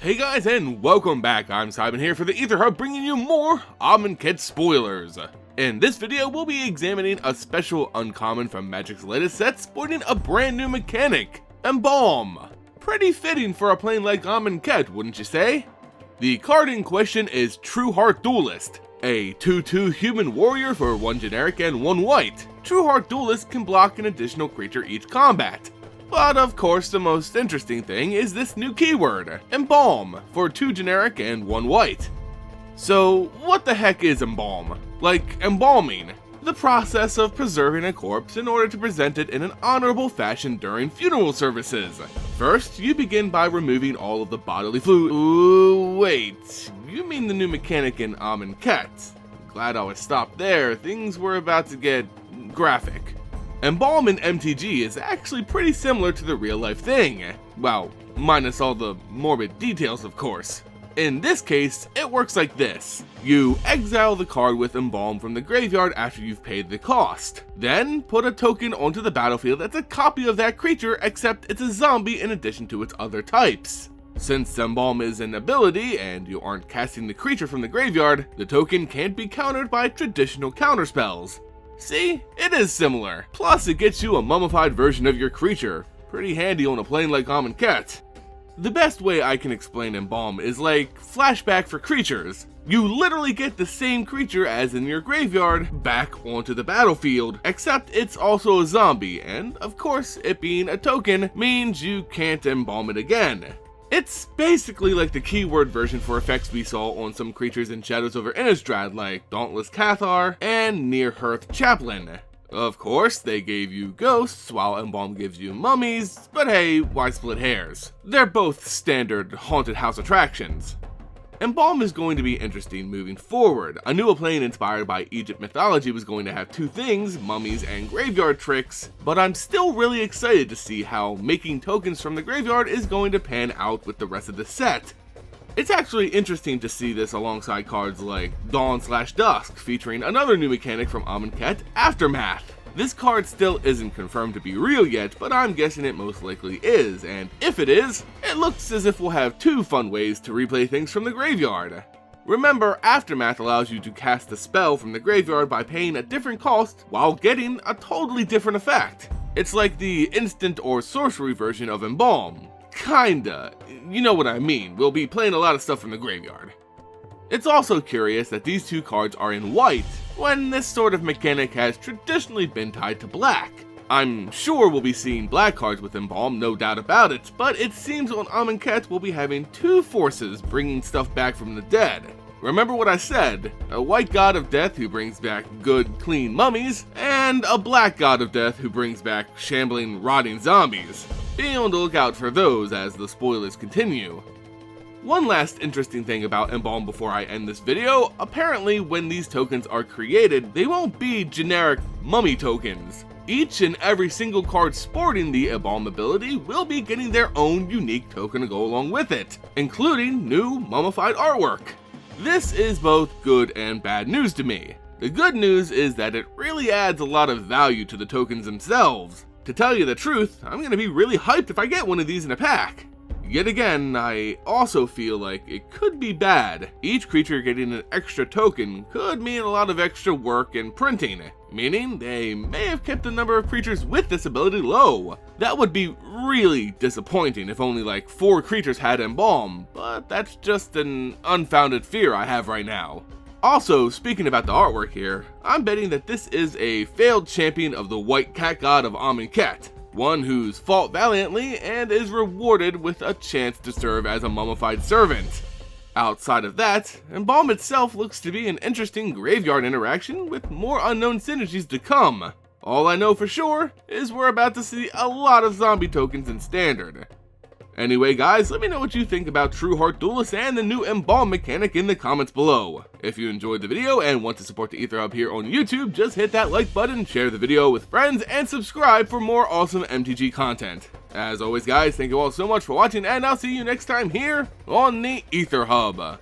Hey guys, and welcome back. I'm Seiben here for the Aether Hub, bringing you more Amonkhet spoilers. In this video, we'll be examining a special uncommon from Magic's latest set, sporting a brand new mechanic, Embalm. Pretty fitting for a plane like Amonkhet, wouldn't you say? The card in question is Trueheart Duelist, a 2/2 human warrior for 1 generic and 1 white. Trueheart Duelist can block an additional creature each combat. But of course, the most interesting thing is this new keyword, Embalm, for 2 generic and 1 white. So, what the heck is Embalm? Like embalming, the process of preserving a corpse in order to present it in an honorable fashion during funeral services. First, you begin by removing all of the bodily fluid. Ooh, wait, you mean the new mechanic in Amonkhet? Glad I was stopped there, things were about to get graphic. Embalm in MTG is actually pretty similar to the real life thing. Well, minus all the morbid details, of course. In this case, it works like this. You exile the card with Embalm from the graveyard after you've paid the cost. Then, put a token onto the battlefield that's a copy of that creature, except it's a zombie in addition to its other types. Since Embalm is an ability, and you aren't casting the creature from the graveyard, the token can't be countered by traditional counterspells. See, it is similar. Plus, it gets you a mummified version of your creature. Pretty handy on a plane like Amonkhet. The best way I can explain Embalm is like Flashback for creatures. You literally get the same creature as in your graveyard back onto the battlefield, except it's also a zombie, and of course, it being a token means you can't embalm it again. It's basically like the keyword version for effects we saw on some creatures in Shadows over Innistrad like Dauntless Cathar and Nearhearth Chaplain. Of course, they gave you ghosts, while Embalm gives you mummies, but hey, why split hairs? They're both standard haunted house attractions. Embalm is going to be interesting moving forward. A new plane inspired by Egypt mythology was going to have 2 things, mummies and graveyard tricks, but I'm still really excited to see how making tokens from the graveyard is going to pan out with the rest of the set. It's actually interesting to see this alongside cards like Dawn/Dusk, featuring another new mechanic from Amonkhet, Aftermath. This card still isn't confirmed to be real yet, but I'm guessing it most likely is, and if it is, it looks as if we'll have 2 fun ways to replay things from the graveyard. Remember, Aftermath allows you to cast a spell from the graveyard by paying a different cost while getting a totally different effect. It's like the instant or sorcery version of Embalm. Kinda. You know what I mean, we'll be playing a lot of stuff from the graveyard. It's also curious that these 2 cards are in white, when this sort of mechanic has traditionally been tied to black. I'm sure we'll be seeing black cards with Embalm, no doubt about it, but it seems on Amonkhet we'll be having 2 forces bringing stuff back from the dead. Remember what I said, a white god of death who brings back good, clean mummies, and a black god of death who brings back shambling, rotting zombies. Be on the lookout for those as the spoilers continue. One last interesting thing about Embalm before I end this video, apparently when these tokens are created, they won't be generic mummy tokens. Each and every single card sporting the Embalm ability will be getting their own unique token to go along with it, including new mummified artwork. This is both good and bad news to me. The good news is that it really adds a lot of value to the tokens themselves. To tell you the truth, I'm gonna be really hyped if I get one of these in a pack. Yet again, I also feel like it could be bad. Each creature getting an extra token could mean a lot of extra work and printing, meaning they may have kept the number of creatures with this ability low. That would be really disappointing if only like 4 creatures had Embalm, but that's just an unfounded fear I have right now. Also, speaking about the artwork here, I'm betting that this is a failed champion of the white cat god of Amonkhet. One who's fought valiantly and is rewarded with a chance to serve as a mummified servant. Outside of that, Embalm itself looks to be an interesting graveyard interaction with more unknown synergies to come. All I know for sure is we're about to see a lot of zombie tokens in Standard. Anyway guys, let me know what you think about Trueheart Duelist and the new Embalm mechanic in the comments below. If you enjoyed the video and want to support the Aether Hub here on YouTube, just hit that like button, share the video with friends, and subscribe for more awesome MTG content. As always guys, thank you all so much for watching, and I'll see you next time here on the Aether Hub.